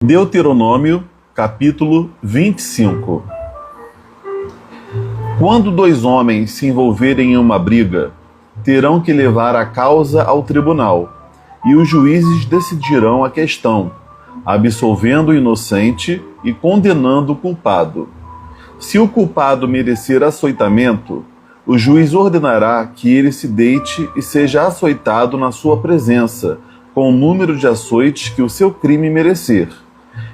Deuteronômio, capítulo 25. Quando dois homens se envolverem em uma briga, terão que levar a causa ao tribunal, e os juízes decidirão a questão, absolvendo o inocente e condenando o culpado. Se o culpado merecer açoitamento, o juiz ordenará que ele se deite e seja açoitado na sua presença, com o número de açoites que o seu crime merecer,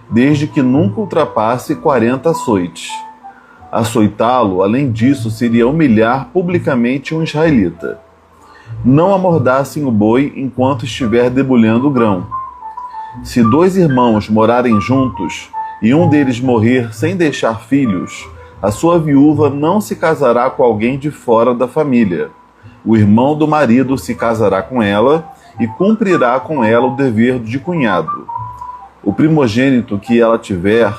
desde que nunca ultrapasse 40 açoites. Açoitá-lo, além disso, seria humilhar publicamente um israelita. Não amordassem o boi enquanto estiver debulhando o grão. Se dois irmãos morarem juntos e um deles morrer sem deixar filhos, a sua viúva não se casará com alguém de fora da família. O irmão do marido se casará com ela e cumprirá com ela o dever de cunhado. O primogênito que ela tiver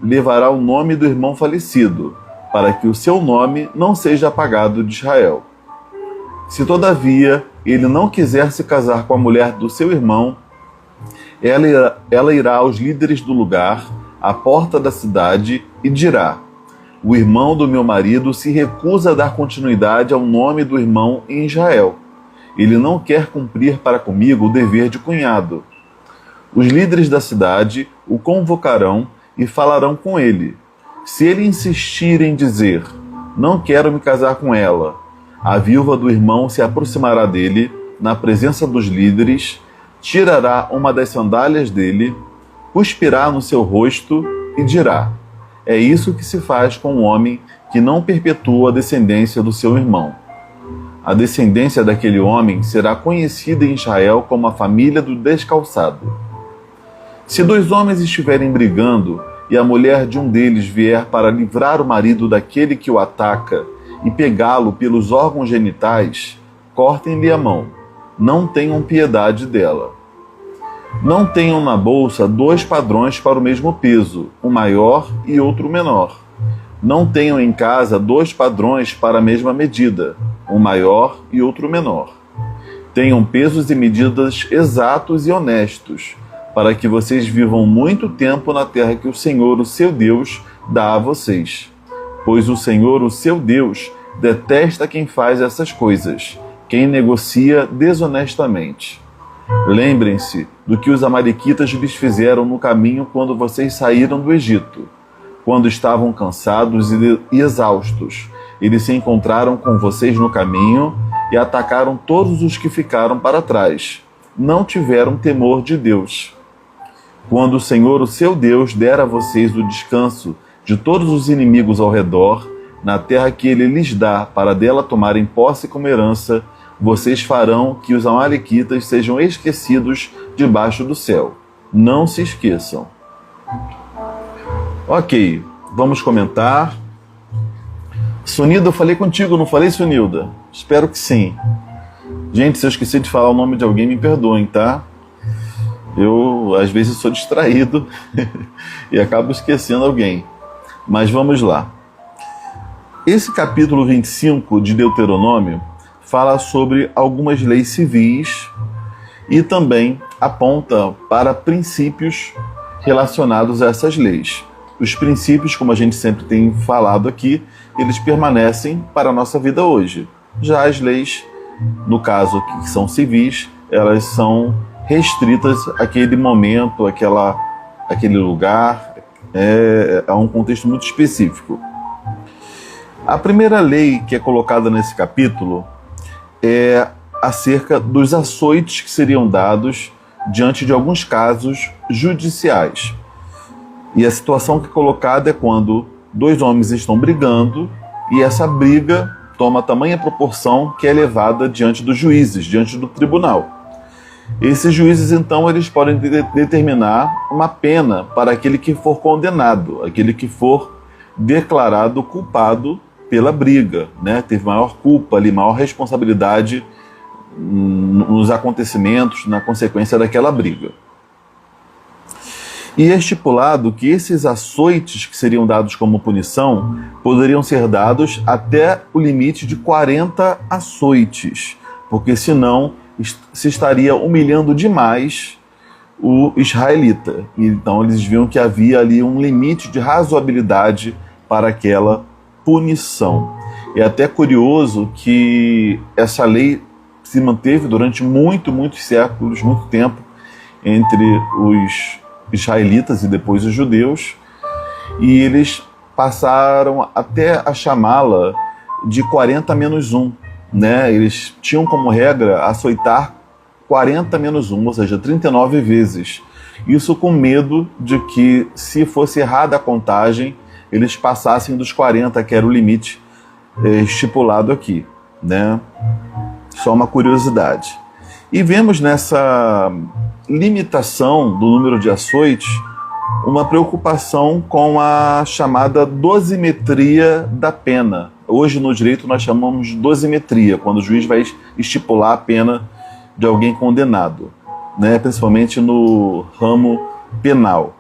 levará o nome do irmão falecido, para que o seu nome não seja apagado de Israel. Se, todavia, ele não quiser se casar com a mulher do seu irmão, ela irá aos líderes do lugar, à porta da cidade, e dirá: o irmão do meu marido se recusa a dar continuidade ao nome do irmão em Israel. Ele não quer cumprir para comigo o dever de cunhado. Os líderes da cidade o convocarão e falarão com ele. Se ele insistir em dizer: não quero me casar com ela, a viúva do irmão se aproximará dele, na presença dos líderes, tirará uma das sandálias dele, cuspirá no seu rosto e dirá: é isso que se faz com um homem que não perpetua a descendência do seu irmão. A descendência daquele homem será conhecida em Israel como a família do descalçado. Se dois homens estiverem brigando e a mulher de um deles vier para livrar o marido daquele que o ataca e pegá-lo pelos órgãos genitais, cortem-lhe a mão. Não tenham piedade dela. Não tenham na bolsa dois padrões para o mesmo peso, um maior e outro menor. Não tenham em casa dois padrões para a mesma medida, um maior e outro menor. Tenham pesos e medidas exatos e honestos, para que vocês vivam muito tempo na terra que o Senhor, o seu Deus, dá a vocês. Pois o Senhor, o seu Deus, detesta quem faz essas coisas, quem negocia desonestamente. Lembrem-se do que os amalequitas lhes fizeram no caminho quando vocês saíram do Egito. Quando estavam cansados e exaustos, eles se encontraram com vocês no caminho e atacaram todos os que ficaram para trás. Não tiveram temor de Deus. Quando o Senhor, o seu Deus, der a vocês o descanso de todos os inimigos ao redor, na terra que ele lhes dá para dela tomarem posse como herança, vocês farão que os amalequitas sejam esquecidos debaixo do céu. Não se esqueçam. Ok, vamos comentar. Sunilda, eu falei contigo, não falei, Sunilda? Espero que sim. Gente, se eu esqueci de falar o nome de alguém, me perdoem, tá? Eu, às vezes, sou distraído e acabo esquecendo alguém. Mas vamos lá. Esse capítulo 25 de Deuteronômio fala sobre algumas leis civis e também aponta para princípios relacionados a essas leis. Os princípios, como a gente sempre tem falado aqui, eles permanecem para a nossa vida hoje. Já as leis, no caso que são civis, elas são restritas àquele momento, àquele lugar, a um contexto muito específico. A primeira lei que é colocada nesse capítulo é acerca dos açoites que seriam dados diante de alguns casos judiciais. E a situação que é colocada é quando dois homens estão brigando e essa briga toma tamanha proporção que é levada diante dos juízes, diante do tribunal. Esses juízes, então, eles podem determinar uma pena para aquele que for condenado, aquele que for declarado culpado pela briga, né? Teve maior culpa ali, maior responsabilidade nos acontecimentos, na consequência daquela briga. E é estipulado que esses açoites que seriam dados como punição poderiam ser dados até o limite de 40 açoites, porque senão se estaria humilhando demais o israelita. Então eles viam que havia ali um limite de razoabilidade para aquela punição. É até curioso que essa lei se manteve durante muitos séculos, muito tempo, entre os israelitas e depois os judeus, e eles passaram até a chamá-la de 40 menos 1, né? Eles tinham como regra açoitar 40 menos 1, ou seja, 39 vezes. Isso com medo de que, se fosse errada a contagem, eles passassem dos 40, que era o limite estipulado aqui, né? Só uma curiosidade. E vemos nessa limitação do número de açoites uma preocupação com a chamada dosimetria da pena. Hoje no direito nós chamamos de dosimetria, quando o juiz vai estipular a pena de alguém condenado, né? Principalmente no ramo penal,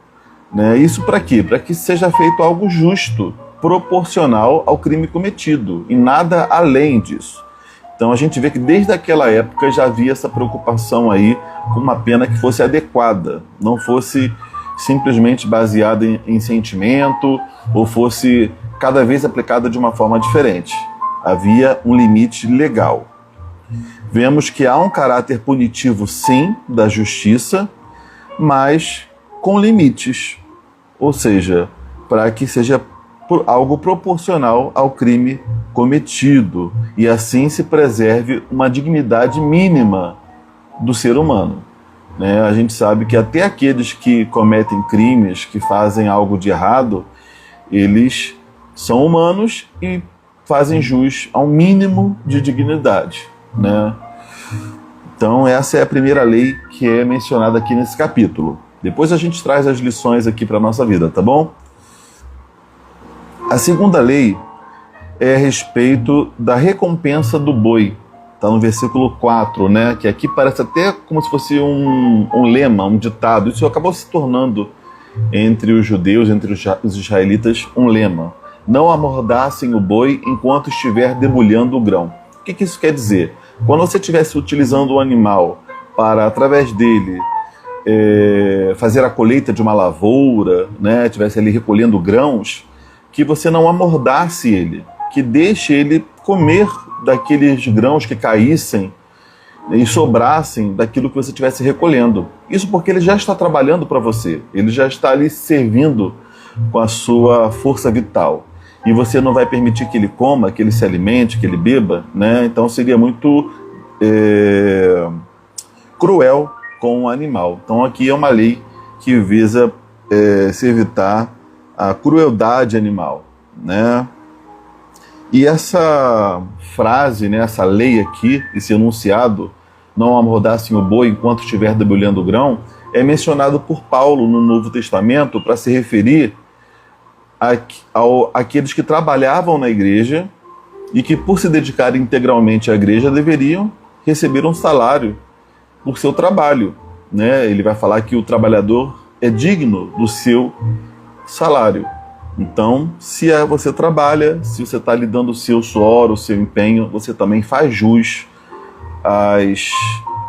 né? Isso para quê? Para que seja feito algo justo, proporcional ao crime cometido, e nada além disso. Então a gente vê que desde aquela época já havia essa preocupação aí com uma pena que fosse adequada, não fosse simplesmente baseada em sentimento, ou fosse cada vez aplicada de uma forma diferente. Havia um limite legal. Vemos que há um caráter punitivo, sim, da justiça, mas com limites, ou seja, para que seja algo proporcional ao crime cometido, e assim se preserve uma dignidade mínima do ser humano, né? A gente sabe que até aqueles que cometem crimes, que fazem algo de errado, eles são humanos e fazem jus ao mínimo de dignidade, né? Então essa é a primeira lei que é mencionada aqui nesse capítulo. Depois a gente traz as lições aqui para a nossa vida, tá bom? A segunda lei é a respeito da recompensa do boi. Está no versículo 4, né? Que aqui parece até como se fosse um lema, um ditado. Isso acabou se tornando, entre os judeus, entre os israelitas, um lema. Não amordassem o boi enquanto estiver debulhando o grão. O que isso quer dizer? Quando você estivesse utilizando o animal para, através dele, fazer a colheita de uma lavoura, né? Estivesse ali recolhendo grãos, que você não amordasse ele, que deixe ele comer daqueles grãos que caíssem e sobrassem daquilo que você estivesse recolhendo. Isso porque ele já está trabalhando para você, ele já está ali servindo com a sua força vital. E você não vai permitir que ele coma, que ele se alimente, que ele beba, né? Então seria muito cruel com o animal. Então aqui é uma lei que visa se evitar a crueldade animal, né? E essa frase, né, essa lei aqui, esse enunciado, não amordassem o boi enquanto estiver debulhando o grão, é mencionado por Paulo no Novo Testamento para se referir àqueles que trabalhavam na igreja e que, por se dedicarem integralmente à igreja, deveriam receber um salário por seu trabalho, né? Ele vai falar que o trabalhador é digno do seu salário. Então, se você trabalha, se você está lhe dando o seu suor, o seu empenho, você também faz jus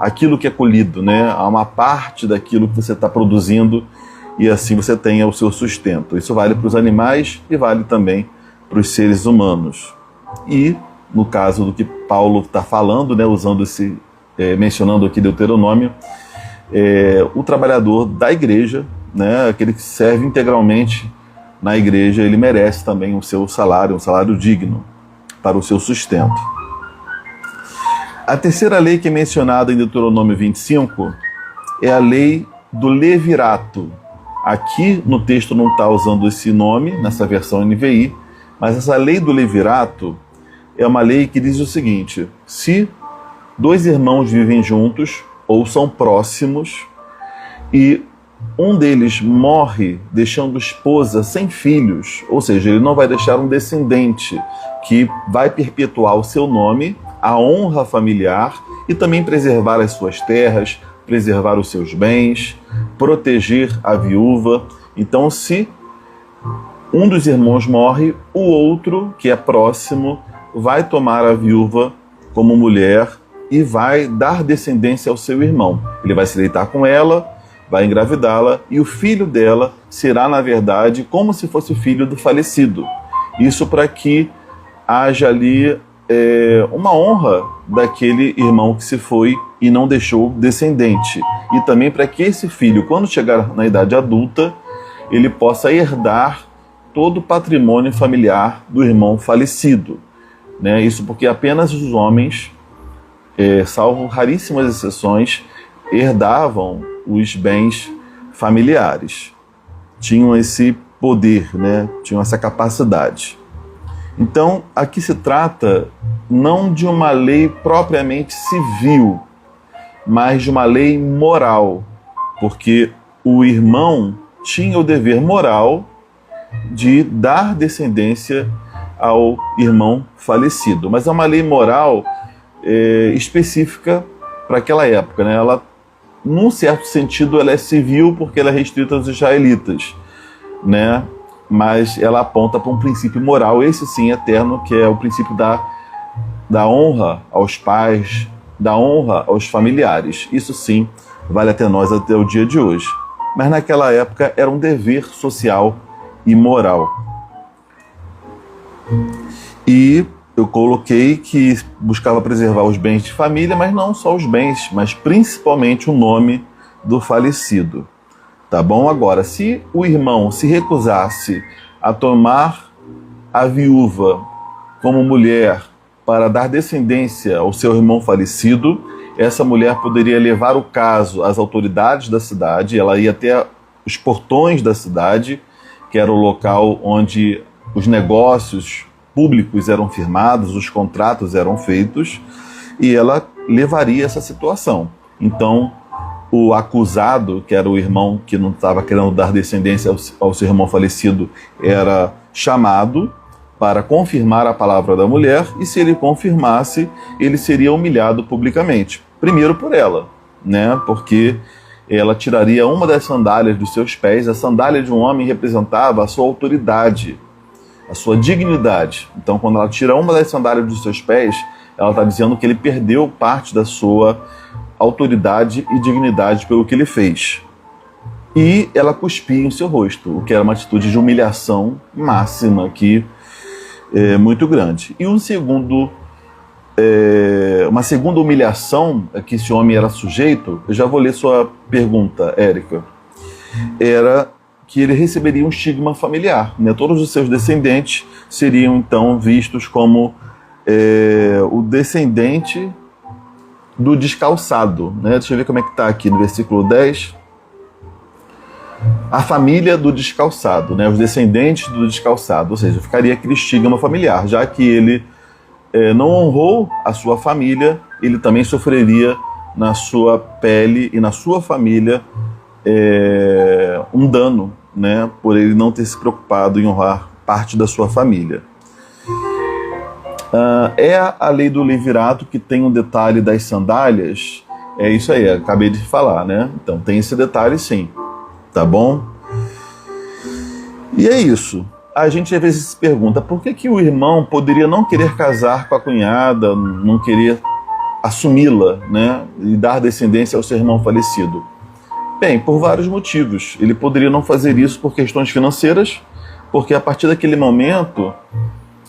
àquilo que é colhido, né? A uma parte daquilo que você está produzindo, e assim você tenha o seu sustento. Isso vale para os animais e vale também para os seres humanos. E, no caso do que Paulo está falando, né, mencionando aqui Deuteronômio, o trabalhador da igreja, né, aquele que serve integralmente na igreja, ele merece também o seu salário, um salário digno para o seu sustento. A terceira lei que é mencionada em Deuteronômio 25 é a lei do levirato. Aqui no texto não está usando esse nome, nessa versão NVI, mas essa lei do levirato é uma lei que diz o seguinte: se dois irmãos vivem juntos ou são próximos e um deles morre deixando esposa sem filhos, ou seja, ele não vai deixar um descendente que vai perpetuar o seu nome, a honra familiar e também preservar as suas terras, preservar os seus bens, proteger a viúva. Então, se um dos irmãos morre, o outro, que é próximo, vai tomar a viúva como mulher e vai dar descendência ao seu irmão. Ele vai se deitar com ela, vai engravidá-la e o filho dela será, na verdade, como se fosse o filho do falecido. Isso para que haja ali uma honra daquele irmão que se foi e não deixou descendente. E também para que esse filho, quando chegar na idade adulta, ele possa herdar todo o patrimônio familiar do irmão falecido. Né? Isso porque apenas os homens, salvo raríssimas exceções, herdavam os bens familiares. Tinham esse poder, né? Tinham essa capacidade. Então, aqui se trata não de uma lei propriamente civil, mas de uma lei moral, porque o irmão tinha o dever moral de dar descendência ao irmão falecido. Mas é uma lei moral específica para aquela época, né? Ela, num certo sentido, ela é civil porque ela é restrita aos israelitas, né? Mas ela aponta para um princípio moral, esse sim eterno, que é o princípio da honra aos pais, da honra aos familiares. Isso sim vale até nós até o dia de hoje. Mas naquela época era um dever social e moral. E eu coloquei que buscava preservar os bens de família, mas não só os bens, mas principalmente o nome do falecido. Tá bom? Agora, se o irmão se recusasse a tomar a viúva como mulher para dar descendência ao seu irmão falecido, essa mulher poderia levar o caso às autoridades da cidade, ela ia até os portões da cidade, que era o local onde os negócios públicos eram firmados, os contratos eram feitos, e ela levaria essa situação. Então, o acusado, que era o irmão que não estava querendo dar descendência ao seu irmão falecido, era chamado para confirmar a palavra da mulher, e se ele confirmasse, ele seria humilhado publicamente. Primeiro por ela, né? Porque ela tiraria uma das sandálias dos seus pés. A sandália de um homem representava a sua autoridade, a sua dignidade. Então, quando ela tira uma das sandálias dos seus pés, ela está dizendo que ele perdeu parte da sua autoridade e dignidade pelo que ele fez. E ela cuspia em seu rosto, o que era uma atitude de humilhação máxima aqui, muito grande. E uma segunda humilhação a que esse homem era sujeito, eu já vou ler sua pergunta, Érica, era que ele receberia um estigma familiar, né? Todos os seus descendentes seriam então vistos como o descendente do descalçado, né? Deixa eu ver como é que está aqui no versículo 10. A família do descalçado, né? Os descendentes do descalçado, ou seja, ficaria aquele estigma familiar, já que ele não honrou a sua família, ele também sofreria na sua pele e na sua família um dano, né? Por ele não ter se preocupado em honrar parte da sua família. É a lei do levirato que tem um detalhe das sandálias. É isso aí, acabei de falar, né? Então tem esse detalhe sim, tá bom? E é isso. A gente às vezes se pergunta por que o irmão poderia não querer casar com a cunhada, não querer assumi-la, né? E dar descendência ao seu irmão falecido. Bem, por vários motivos. Ele poderia não fazer isso por questões financeiras, porque a partir daquele momento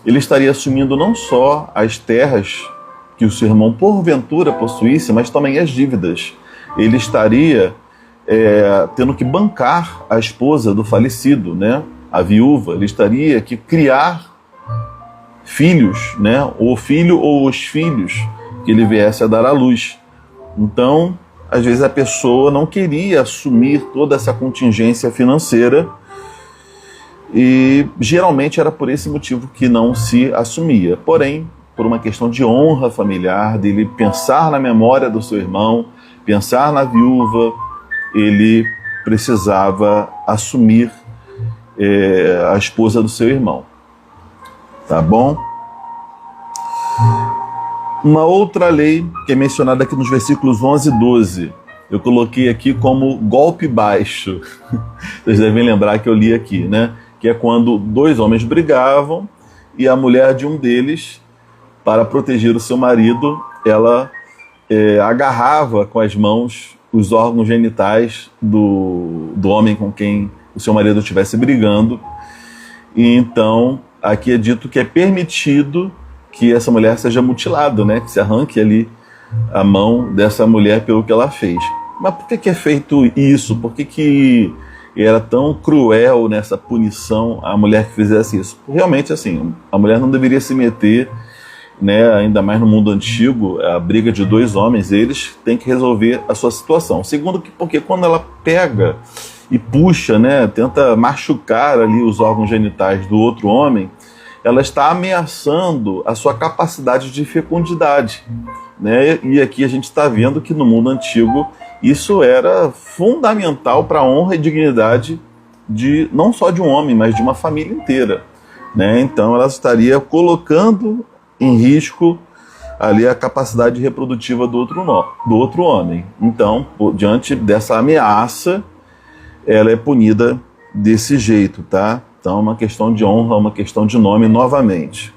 ele estaria assumindo não só as terras que o seu irmão porventura possuísse, mas também as dívidas. Ele estaria tendo que bancar a esposa do falecido, né? A viúva. Ele estaria que criar filhos, né? O filho ou os filhos que ele viesse a dar à luz. Então, às vezes a pessoa não queria assumir toda essa contingência financeira, e geralmente era por esse motivo que não se assumia. Porém, por uma questão de honra familiar, dele pensar na memória do seu irmão, pensar na viúva, ele precisava assumir a esposa do seu irmão. Tá bom? Uma outra lei que é mencionada aqui nos versículos 11 e 12, eu coloquei aqui como golpe baixo. Vocês devem lembrar que eu li aqui, né? Que é quando dois homens brigavam e a mulher de um deles, para proteger o seu marido, ela agarrava com as mãos os órgãos genitais do homem com quem o seu marido estivesse brigando. E então, aqui é dito que é permitido que essa mulher seja mutilada, né? Que se arranque ali a mão dessa mulher pelo que ela fez. Mas por que é feito isso? Por que era tão cruel nessa punição a mulher que fizesse isso? Realmente, assim, a mulher não deveria se meter, né, ainda mais no mundo antigo, a briga de dois homens, eles têm que resolver a sua situação. Segundo, porque quando ela pega e puxa, né, tenta machucar ali os órgãos genitais do outro homem, ela está ameaçando a sua capacidade de fecundidade, né? E aqui a gente está vendo que no mundo antigo isso era fundamental para a honra e dignidade de não só de um homem, mas de uma família inteira, né? Então ela estaria colocando em risco ali a capacidade reprodutiva do outro homem. Então, diante dessa ameaça, ela é punida desse jeito, tá? Então, uma questão de honra, uma questão de nome novamente.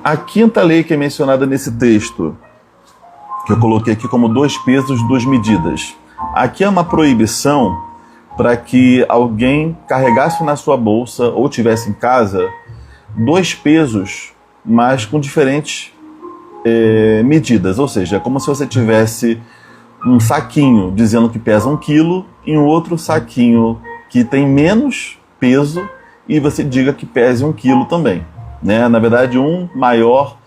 A quinta lei que é mencionada nesse texto, que eu coloquei aqui como 2 pesos, 2 medidas. Aqui é uma proibição para que alguém carregasse na sua bolsa ou tivesse em casa 2 pesos, mas com diferentes medidas. Ou seja, é como se você tivesse um saquinho dizendo que pesa 1 quilo e um outro saquinho que tem menos peso e você diga que pese 1 quilo também, né? Na verdade, um maior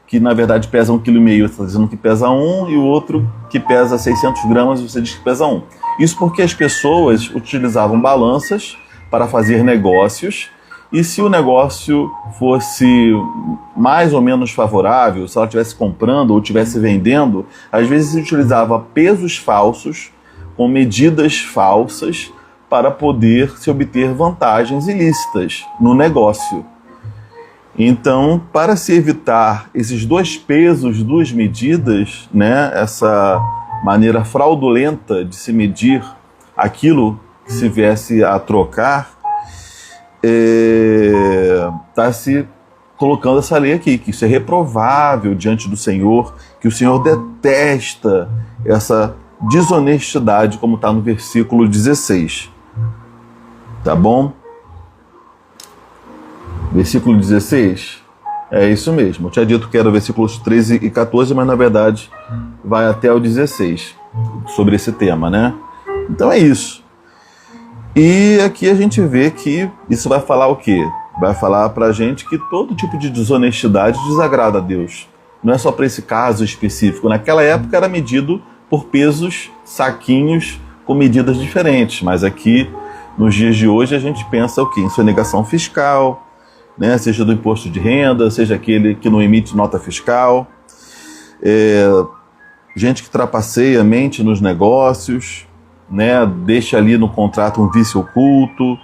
que na verdade pesa 1,5 kg, você está dizendo que pesa 1, e o outro que pesa 600 gramas, você diz que pesa 1. Isso porque as pessoas utilizavam balanças para fazer negócios, e se o negócio fosse mais ou menos favorável, se ela estivesse comprando ou estivesse vendendo, às vezes se utilizava pesos falsos, com medidas falsas, para poder se obter vantagens ilícitas no negócio. Então, para se evitar esses 2 pesos, 2 medidas, né, essa maneira fraudulenta de se medir aquilo que se viesse a trocar, está se colocando essa lei aqui, que isso é reprovável diante do Senhor, que o Senhor detesta essa desonestidade, como está no versículo 16. Tá bom? Versículo 16, é isso mesmo. Eu tinha dito que era versículos 13 e 14, mas na verdade vai até o 16, sobre esse tema, né? Então é isso. E aqui a gente vê que isso vai falar o quê? Vai falar pra gente que todo tipo de desonestidade desagrada a Deus. Não é só para esse caso específico. Naquela época era medido por pesos, saquinhos, com medidas diferentes. Mas aqui, nos dias de hoje, a gente pensa o quê? Em sonegação fiscal, né? Seja do imposto de renda, seja aquele que não emite nota fiscal. Gente que trapaceia, mente nos negócios, né? Deixa ali no contrato um vício oculto,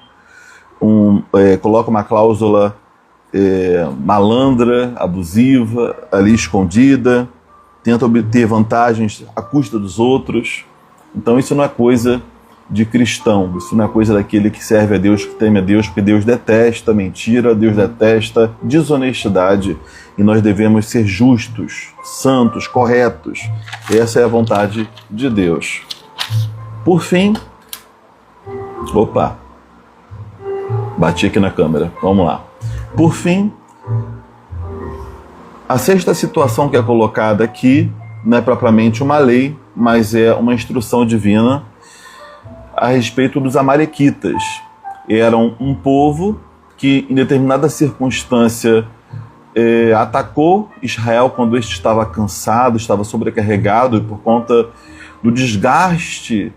coloca uma cláusula malandra, abusiva, ali escondida, tenta obter vantagens à custa dos outros. Então isso não é coisa de cristão, isso não é coisa daquele que serve a Deus, que teme a Deus, porque Deus detesta mentira, Deus detesta desonestidade, e nós devemos ser justos, santos, corretos. Essa é a vontade de Deus. Por fim, bati aqui na câmera, vamos lá. Por fim, a sexta situação que é colocada aqui não é propriamente uma lei, mas é uma instrução divina a respeito dos amalequitas. Eram um povo que, em determinada circunstância, atacou Israel quando este estava cansado, estava sobrecarregado, e por conta do desgaste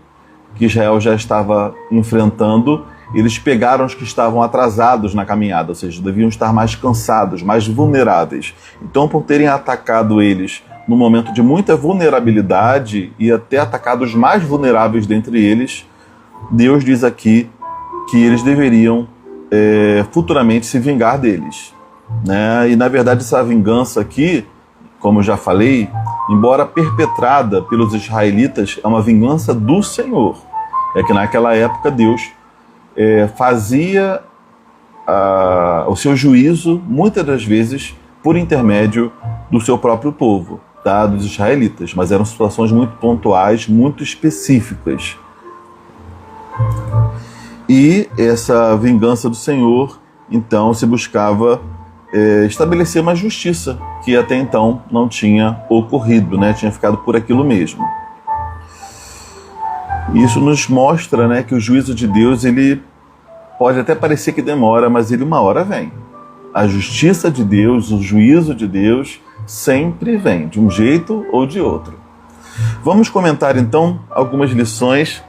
que Israel já estava enfrentando, eles pegaram os que estavam atrasados na caminhada, ou seja, deviam estar mais cansados, mais vulneráveis. Então, por terem atacado eles no momento de muita vulnerabilidade e até atacado os mais vulneráveis dentre eles, Deus diz aqui que eles deveriam futuramente se vingar deles, né? E na verdade essa vingança aqui, como eu já falei, embora perpetrada pelos israelitas, é uma vingança do Senhor. É que naquela época Deus fazia o seu juízo, muitas das vezes, por intermédio do seu próprio povo. tá, dos israelitas, mas eram situações muito pontuais, muito específicas. E essa vingança do Senhor, então, se buscava estabelecer uma justiça que até então não tinha ocorrido, né? Tinha ficado por aquilo mesmo. Isso nos mostra, né, que o juízo de Deus, ele pode até parecer que demora, mas ele uma hora vem. A justiça de Deus, o juízo de Deus sempre vem, de um jeito ou de outro. Vamos comentar então algumas lições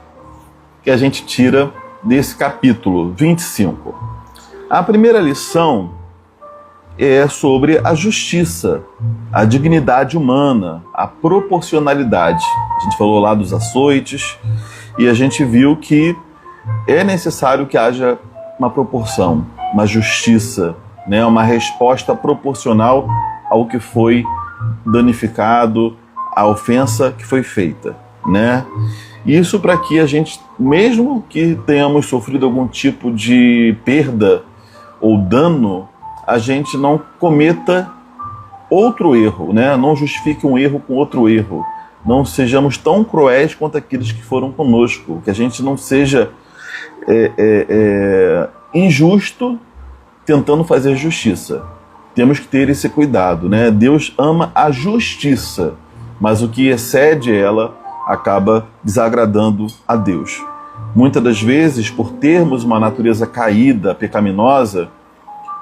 que a gente tira desse capítulo 25. A primeira lição é sobre a justiça, a dignidade humana, a proporcionalidade. A gente falou lá dos açoites e a gente viu que é necessário que haja uma proporção, uma justiça, né? Uma resposta proporcional ao que foi danificado, à ofensa que foi feita, né? Isso para que a gente, mesmo que tenhamos sofrido algum tipo de perda ou dano, a gente não cometa outro erro, né? Não justifique um erro com outro erro. Não sejamos tão cruéis quanto aqueles que foram conosco, que a gente não seja injusto tentando fazer justiça. Temos que ter esse cuidado, né? Deus ama a justiça, mas o que excede ela acaba desagradando a Deus. Muitas das vezes, por termos uma natureza caída, pecaminosa,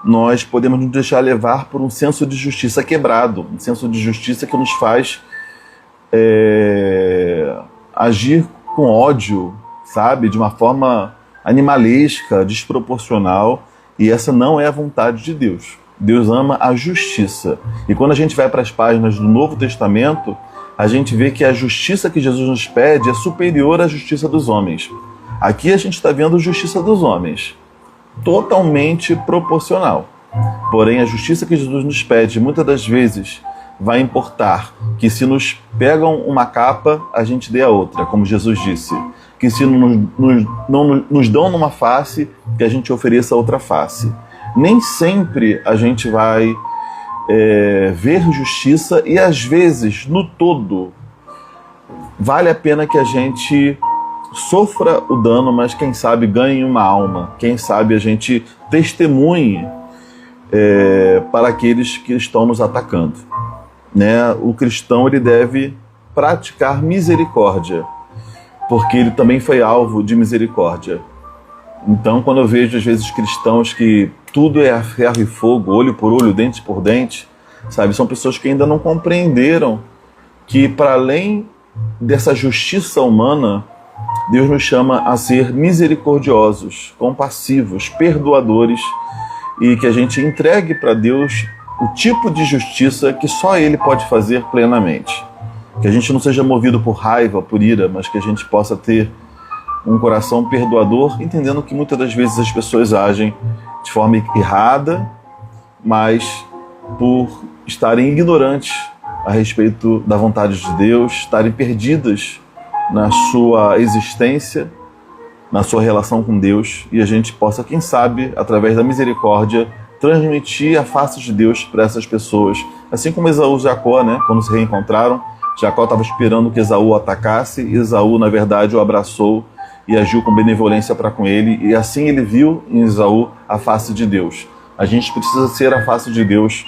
nós podemos nos deixar levar por um senso de justiça quebrado, um senso de justiça que nos faz agir com ódio, sabe? De uma forma animalesca, desproporcional, e essa não é a vontade de Deus. Deus ama a justiça. E quando a gente vai para as páginas do Novo Testamento, a gente vê que a justiça que Jesus nos pede é superior à justiça dos homens. Aqui a gente está vendo a justiça dos homens, totalmente proporcional. Porém, a justiça que Jesus nos pede, muitas das vezes, vai importar que se nos pegam uma capa, a gente dê a outra, como Jesus disse. Que se não nos dão numa face, que a gente ofereça outra face. Nem sempre a gente vai ver justiça e, às vezes, no todo, vale a pena que a gente sofra o dano, mas quem sabe ganhe uma alma, quem sabe a gente testemunhe para aqueles que estão nos atacando, né? O cristão, ele deve praticar misericórdia, porque ele também foi alvo de misericórdia. Então, quando eu vejo, às vezes, cristãos que tudo é a ferro e fogo, olho por olho, dente por dente, sabe? São pessoas que ainda não compreenderam que, para além dessa justiça humana, Deus nos chama a ser misericordiosos, compassivos, perdoadores, e que a gente entregue para Deus o tipo de justiça que só Ele pode fazer plenamente. Que a gente não seja movido por raiva, por ira, mas que a gente possa ter um coração perdoador, entendendo que muitas das vezes as pessoas agem de forma errada, mas por estarem ignorantes a respeito da vontade de Deus, estarem perdidas na sua existência, na sua relação com Deus, e a gente possa, quem sabe, através da misericórdia, transmitir a face de Deus para essas pessoas. Assim como Esaú e Jacó, né, quando se reencontraram, Jacó estava esperando que Esaú o atacasse, e Esaú, na verdade, o abraçou e agiu com benevolência para com ele, e assim ele viu em Esaú a face de Deus. A gente precisa ser a face de Deus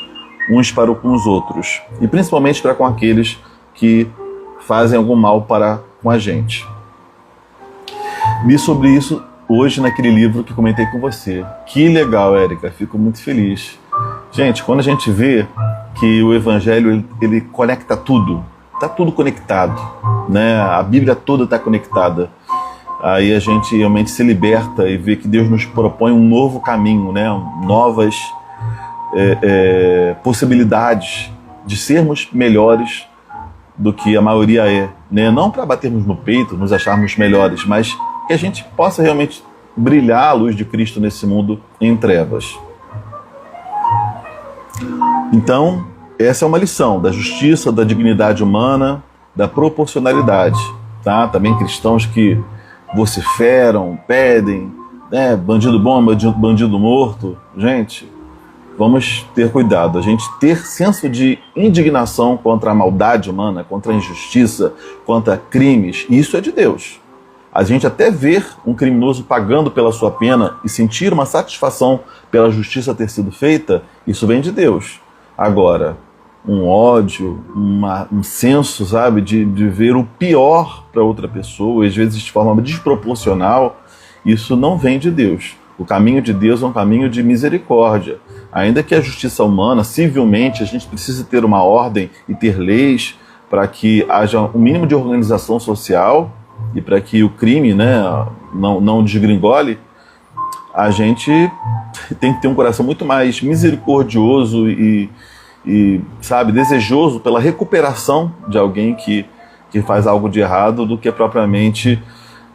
uns para com os outros, e principalmente para com aqueles que fazem algum mal para com a gente. Li sobre isso hoje naquele livro que comentei com você. Que legal, Érica, fico muito feliz. Gente, quando a gente vê que o Evangelho ele conecta tudo, está tudo conectado, né? A Bíblia toda está conectada. Aí a gente realmente se liberta e vê que Deus nos propõe um novo caminho, né? Novas possibilidades de sermos melhores do que a maioria é, né? Não para batermos no peito, nos acharmos melhores, mas que a gente possa realmente brilhar a luz de Cristo nesse mundo em trevas. Então, essa é uma lição da justiça, da dignidade humana, da proporcionalidade, tá? Também cristãos que vociferam, pedem, né? Bandido bom, bandido morto. Gente, vamos ter cuidado. A gente ter senso de indignação contra a maldade humana, contra a injustiça, contra crimes, isso é de Deus. A gente até ver um criminoso pagando pela sua pena e sentir uma satisfação pela justiça ter sido feita, isso vem de Deus. Agora, um ódio, um senso, sabe, de ver o pior para outra pessoa, às vezes de forma desproporcional, isso não vem de Deus. O caminho de Deus é um caminho de misericórdia. Ainda que a justiça humana, civilmente, a gente precisa ter uma ordem e ter leis para que haja um mínimo de organização social e para que o crime, né, não desgringole, a gente tem que ter um coração muito mais misericordioso e sabe, desejoso pela recuperação de alguém que faz algo de errado do que propriamente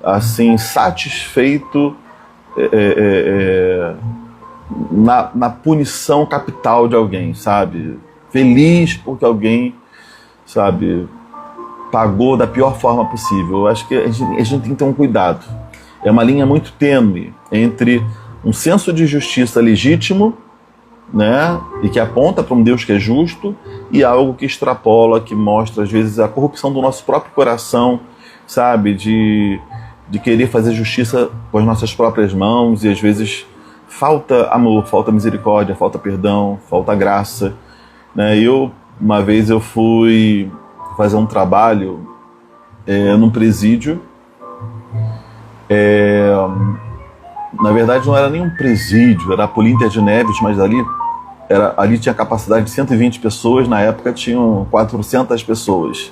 assim satisfeito na punição capital de alguém, sabe? Feliz porque alguém, sabe, pagou da pior forma possível. Eu acho que a gente tem que ter um cuidado. É uma linha muito tênue entre um senso de justiça legítimo, né, e que aponta para um Deus que é justo, e algo que extrapola, que mostra às vezes a corrupção do nosso próprio coração, sabe, de querer fazer justiça com as nossas próprias mãos, e às vezes falta amor, falta misericórdia, falta perdão, falta graça, né? Uma vez eu fui fazer um trabalho num presídio, na verdade não era nem um presídio, era a Polínter de Neves, mas ali tinha capacidade de 120 pessoas, na época tinham 400 pessoas.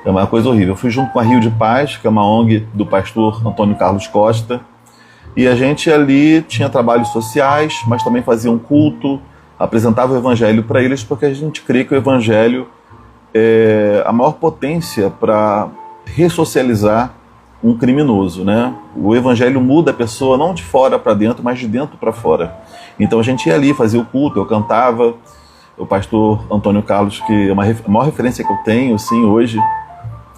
É uma coisa horrível. Eu fui junto com a Rio de Paz, que é uma ONG do pastor Antônio Carlos Costa, e a gente ali tinha trabalhos sociais, mas também fazia um culto, apresentava o evangelho para eles, porque a gente crê que o evangelho é a maior potência para ressocializar um criminoso, né? O evangelho muda a pessoa não de fora para dentro, mas de dentro para fora. Então a gente ia ali, fazia o culto, eu cantava. O pastor Antônio Carlos, que é a maior referência que eu tenho, assim, hoje,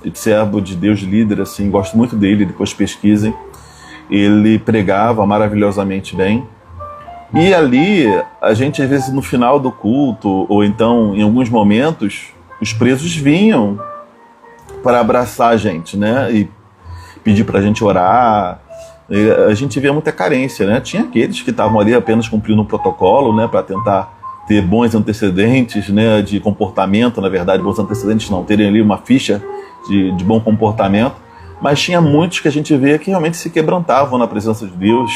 de servo de Deus, líder, assim, gosto muito dele, depois pesquisem. Ele pregava maravilhosamente bem. E ali, a gente, às vezes, no final do culto, ou então, em alguns momentos, os presos vinham para abraçar a gente, né? E pedir para a gente orar. E a gente via muita carência, né? Tinha aqueles que estavam ali apenas cumprindo um protocolo, né? Para tentar ter bons antecedentes, né? De comportamento, na verdade, bons antecedentes não, terem ali uma ficha de bom comportamento. Mas tinha muitos que a gente vê que realmente se quebrantavam na presença de Deus,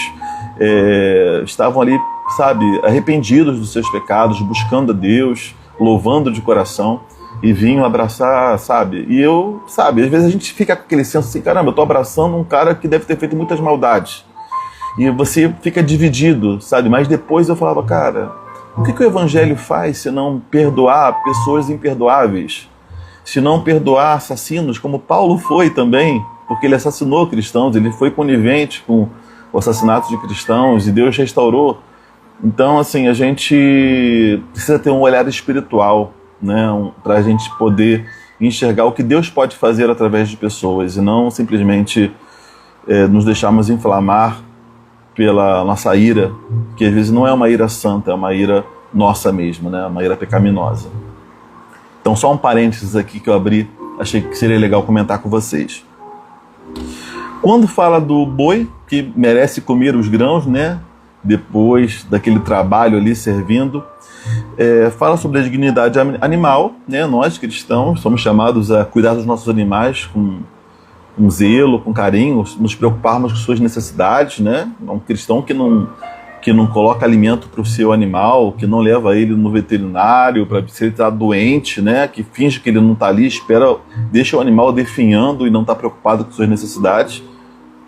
estavam ali, sabe, arrependidos dos seus pecados, buscando a Deus, louvando de coração, e vinham abraçar, sabe? E eu, sabe, às vezes a gente fica com aquele senso assim, caramba, eu estou abraçando um cara que deve ter feito muitas maldades. E você fica dividido, sabe? Mas depois eu falava, cara, o que o Evangelho faz se não perdoar pessoas imperdoáveis? Se não perdoar assassinos, como Paulo foi também, porque ele assassinou cristãos, ele foi conivente com o assassinato de cristãos e Deus restaurou. Então, assim, a gente precisa ter um olhar espiritual, né, para a gente poder enxergar o que Deus pode fazer através de pessoas e não simplesmente nos deixarmos inflamar pela nossa ira, que às vezes não é uma ira santa, é uma ira nossa mesmo, né, uma ira pecaminosa. Então, só um parênteses aqui que eu abri, achei que seria legal comentar com vocês. Quando fala do boi, que merece comer os grãos, né, depois daquele trabalho ali servindo, fala sobre a dignidade animal, né? Nós cristãos somos chamados a cuidar dos nossos animais com zelo, com carinho, nos preocuparmos com suas necessidades, né? Um cristão que não coloca alimento para o seu animal, que não leva ele no veterinário para se ele está doente, né? Que finge que ele não está ali, deixa o animal definhando e não está preocupado com suas necessidades,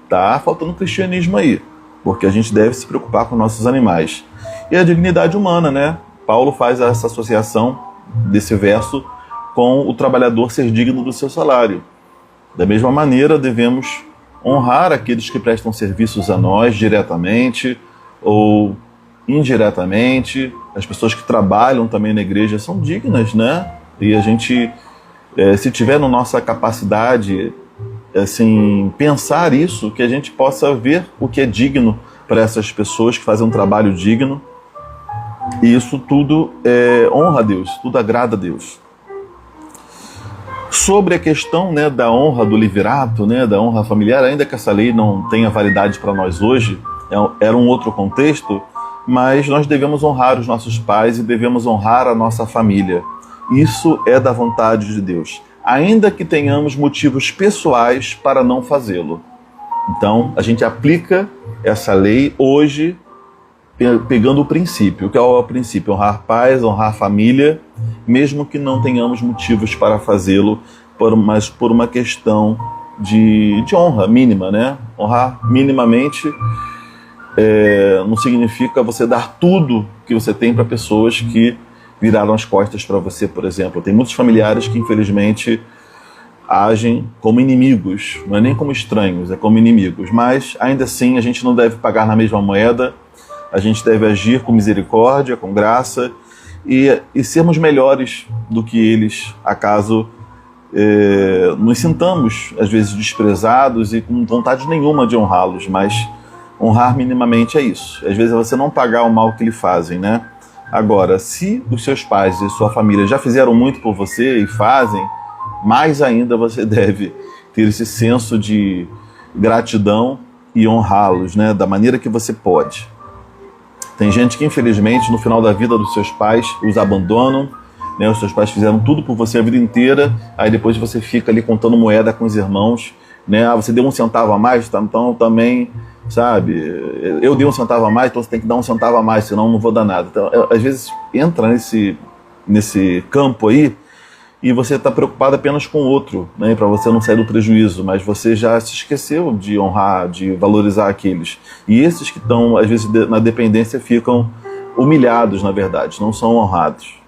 tá faltando cristianismo aí, porque a gente deve se preocupar com nossos animais. E a dignidade humana, né? Paulo faz essa associação desse verso com o trabalhador ser digno do seu salário. Da mesma maneira, devemos honrar aqueles que prestam serviços a nós diretamente ou indiretamente. As pessoas que trabalham também na igreja são dignas, né? E a gente, se tiver na nossa capacidade, assim, pensar isso, que a gente possa ver o que é digno para essas pessoas que fazem um trabalho digno. E isso tudo honra a Deus, tudo agrada a Deus. Sobre a questão, né, da honra do levirato, né, da honra familiar, ainda que essa lei não tenha validade para nós hoje, era um outro contexto, mas nós devemos honrar os nossos pais e devemos honrar a nossa família. Isso é da vontade de Deus, ainda que tenhamos motivos pessoais para não fazê-lo. Então, a gente aplica essa lei hoje pegando o princípio. O que é o princípio? Honrar pais, honrar família, mesmo que não tenhamos motivos para fazê-lo, mas por uma questão de honra mínima, né? Honrar minimamente não significa você dar tudo que você tem para pessoas que viraram as costas para você, por exemplo. Tem muitos familiares que, infelizmente, agem como inimigos, não é nem como estranhos, é como inimigos. Mas, ainda assim, a gente não deve pagar na mesma moeda, a gente deve agir com misericórdia, com graça e sermos melhores do que eles, acaso nos sintamos, às vezes, desprezados e com vontade nenhuma de honrá-los, mas honrar minimamente é isso. Às vezes é você não pagar o mal que lhe fazem, né? Agora, se os seus pais e sua família já fizeram muito por você e fazem, mais ainda você deve ter esse senso de gratidão e honrá-los, né, da maneira que você pode. Tem gente que, infelizmente, no final da vida dos seus pais, os abandonam, né? Os seus pais fizeram tudo por você a vida inteira, aí depois você fica ali contando moeda com os irmãos, né? Ah, você deu um centavo a mais, então também, sabe, eu dei um centavo a mais, então você tem que dar um centavo a mais, senão não vou dar nada. Então, às vezes, entra nesse campo aí, e você está preocupado apenas com o outro, né, para você não sair do prejuízo, mas você já se esqueceu de honrar, de valorizar aqueles. E esses que estão, às vezes, na dependência ficam humilhados, na verdade, não são honrados.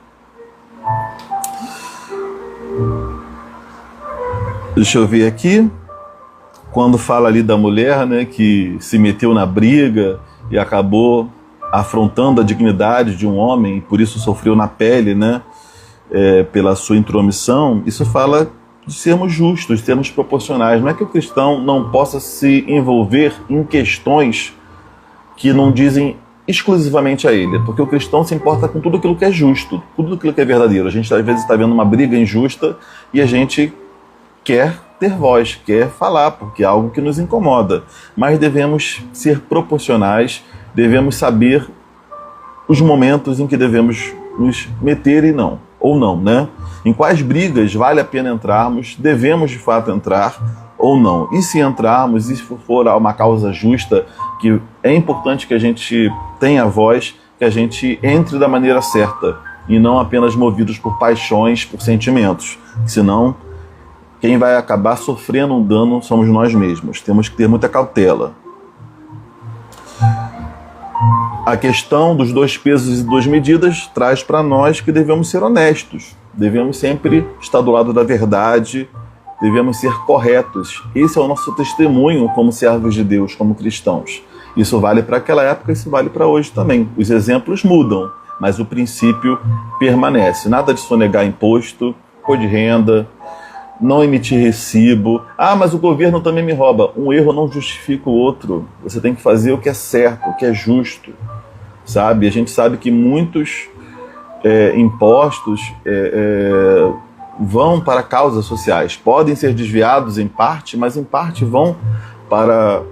Deixa eu ver aqui, quando fala ali da mulher, né, que se meteu na briga e acabou afrontando a dignidade de um homem, e por isso sofreu na pele, né, pela sua intromissão, isso fala de sermos justos, de sermos proporcionais. Não é que o cristão não possa se envolver em questões que não dizem exclusivamente a ele, porque o cristão se importa com tudo aquilo que é justo, tudo aquilo que é verdadeiro. A gente às vezes está vendo uma briga injusta e a gente quer ter voz, quer falar, porque é algo que nos incomoda, mas devemos ser proporcionais, devemos saber os momentos em que devemos nos meter e não, ou não, né? Em quais brigas vale a pena entrarmos, devemos de fato entrar ou não. E se entrarmos, e se for uma causa justa, que é importante que a gente tenha voz, que a gente entre da maneira certa, e não apenas movidos por paixões, por sentimentos. Senão, quem vai acabar sofrendo um dano somos nós mesmos. Temos que ter muita cautela. A questão dos 2 pesos e 2 medidas traz para nós que devemos ser honestos, devemos sempre estar do lado da verdade, devemos ser corretos. Esse é o nosso testemunho como servos de Deus, como cristãos. Isso vale para aquela época, isso vale para hoje também. Os exemplos mudam, mas o princípio permanece. Nada de sonegar imposto, cor de renda, não emitir recibo. Ah, mas o governo também me rouba. Um erro não justifica o outro. Você tem que fazer o que é certo, o que é justo. Sabe? A gente sabe que muitos impostos vão para causas sociais. Podem ser desviados em parte, mas em parte vão para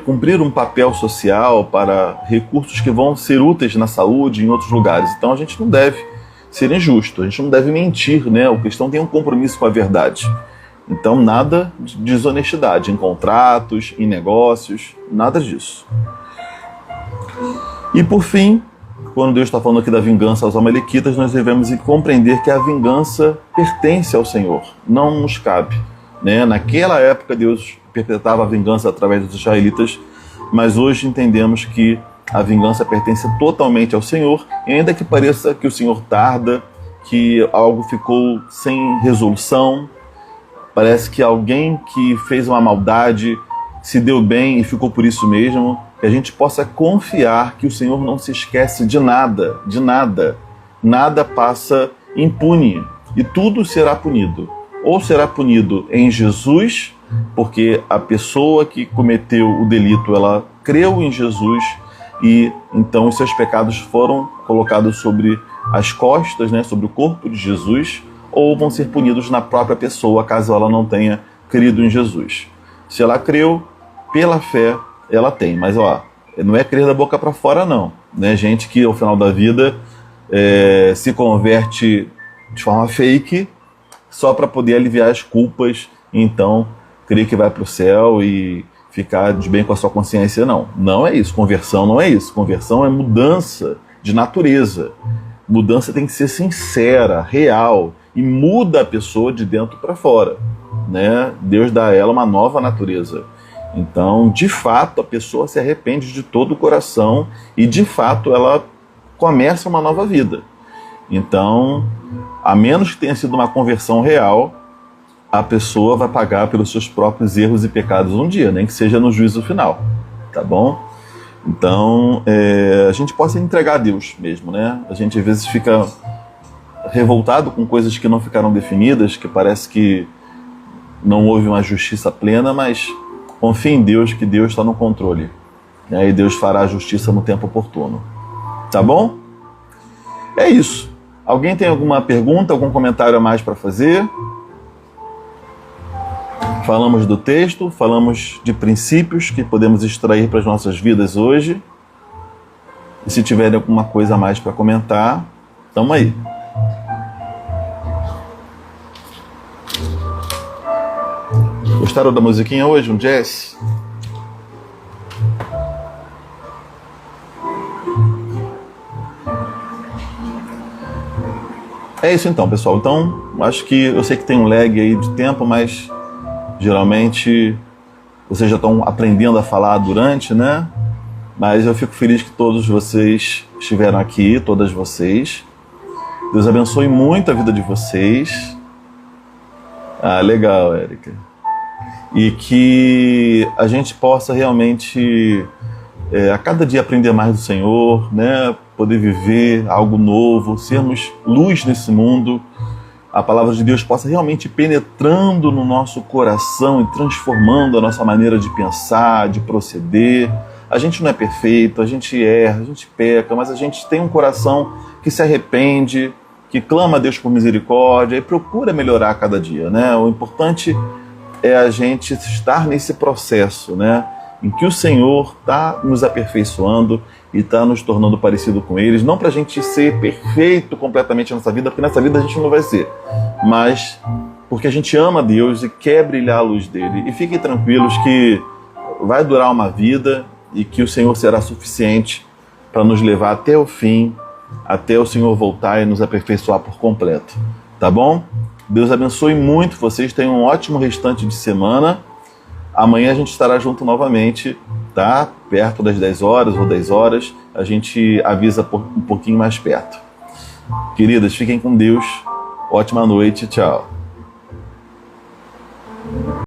cumprir um papel social, para recursos que vão ser úteis na saúde e em outros lugares. Então a gente não deve ser injusto, a gente não deve mentir, né? O cristão tem um compromisso com a verdade. Então nada de desonestidade em contratos, em negócios, nada disso. E por fim, quando Deus está falando aqui da vingança aos amalequitas, nós devemos compreender que a vingança pertence ao Senhor, não nos cabe, né? Naquela época Deus perpetrava a vingança através dos israelitas, mas hoje entendemos que a vingança pertence totalmente ao Senhor, e ainda que pareça que o Senhor tarda, que algo ficou sem resolução, parece que alguém que fez uma maldade se deu bem e ficou por isso mesmo, que a gente possa confiar que o Senhor não se esquece de nada, de nada. Nada passa impune e tudo será punido. Ou será punido em Jesus, porque a pessoa que cometeu o delito, ela creu em Jesus, e então os seus pecados foram colocados sobre as costas, né, sobre o corpo de Jesus, ou vão ser punidos na própria pessoa, caso ela não tenha crido em Jesus. Se ela creu, pela fé, ela tem. Mas, não é crer da boca para fora, não. Né? Gente que, ao final da vida, se converte de forma fake, só para poder aliviar as culpas, e então crer que vai para o céu e ficar de bem com a sua consciência. Não, não é isso. Conversão não é isso. Conversão é mudança de natureza. Mudança tem que ser sincera, real, e muda a pessoa de dentro para fora. Né? Deus dá a ela uma nova natureza. Então, de fato, a pessoa se arrepende de todo o coração e, de fato, ela começa uma nova vida. Então, a menos que tenha sido uma conversão real, a pessoa vai pagar pelos seus próprios erros e pecados um dia, nem que seja no juízo final, tá bom? Então, a gente pode entregar a Deus mesmo, né? A gente às vezes fica revoltado com coisas que não ficaram definidas, que parece que não houve uma justiça plena, mas confie em Deus, que Deus está no controle, né? E Deus fará a justiça no tempo oportuno, tá bom? É isso. Alguém tem alguma pergunta, algum comentário a mais para fazer? Falamos do texto, falamos de princípios que podemos extrair para as nossas vidas hoje. E se tiverem alguma coisa a mais para comentar, estamos aí. Gostaram da musiquinha hoje, um jazz? É isso então, pessoal. Então, acho que eu sei que tem um lag aí de tempo, mas geralmente vocês já estão aprendendo a falar durante, né? Mas eu fico feliz que todos vocês estiveram aqui, todas vocês. Deus abençoe muito a vida de vocês. Ah, legal, Érica. E que a gente possa realmente, a cada dia aprender mais do Senhor, né? Poder viver algo novo, sermos luz nesse mundo. A palavra de Deus possa realmente ir penetrando no nosso coração e transformando a nossa maneira de pensar, de proceder. A gente não é perfeito, a gente erra, a gente peca, mas a gente tem um coração que se arrepende, que clama a Deus por misericórdia e procura melhorar a cada dia, né? O importante é a gente estar nesse processo, né? Em que o Senhor está nos aperfeiçoando e está nos tornando parecido com eles, não para a gente ser perfeito completamente nessa vida, porque nessa vida a gente não vai ser, mas porque a gente ama Deus e quer brilhar a luz dele. E fiquem tranquilos que vai durar uma vida e que o Senhor será suficiente para nos levar até o fim, até o Senhor voltar e nos aperfeiçoar por completo, tá bom? Deus abençoe muito vocês, tenham um ótimo restante de semana. Amanhã a gente estará junto novamente, tá? Perto das 10 horas ou 10 horas, a gente avisa um pouquinho mais perto. Queridas, fiquem com Deus. Ótima noite, tchau.